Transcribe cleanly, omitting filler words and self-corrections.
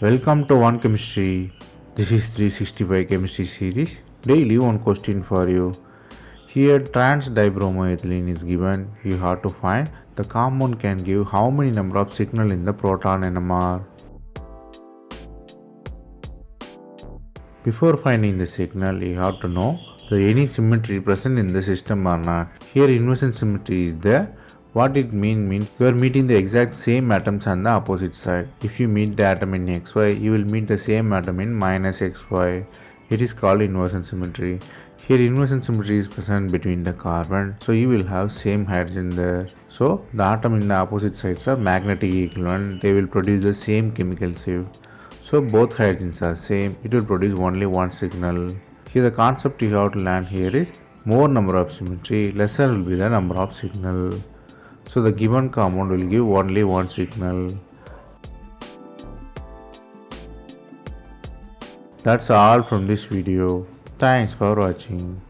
Welcome to One Chemistry. This is 365 Chemistry series. Daily one question for you. Here trans dibromoethylene is given. You have to find the compound can give how many number of signal in the proton NMR. Before finding the signal, you have to know the any symmetry present in the system or not. Here inversion symmetry is there. What it means you are meeting the exact same atoms on the opposite side. If you meet the atom in xy, you will meet the same atom in minus xy. It is called inversion symmetry. Here inversion symmetry is present between the carbon, so you will have same hydrogen there. So the atom in the opposite sides are magnetic equivalent. They will produce the same chemical shift. So both hydrogens are same. It will produce only one signal. Here the concept you have to learn here is more number of symmetry, lesser will be the number of signal. So the given compound will give only one signal. That's all from this video. Thanks for watching.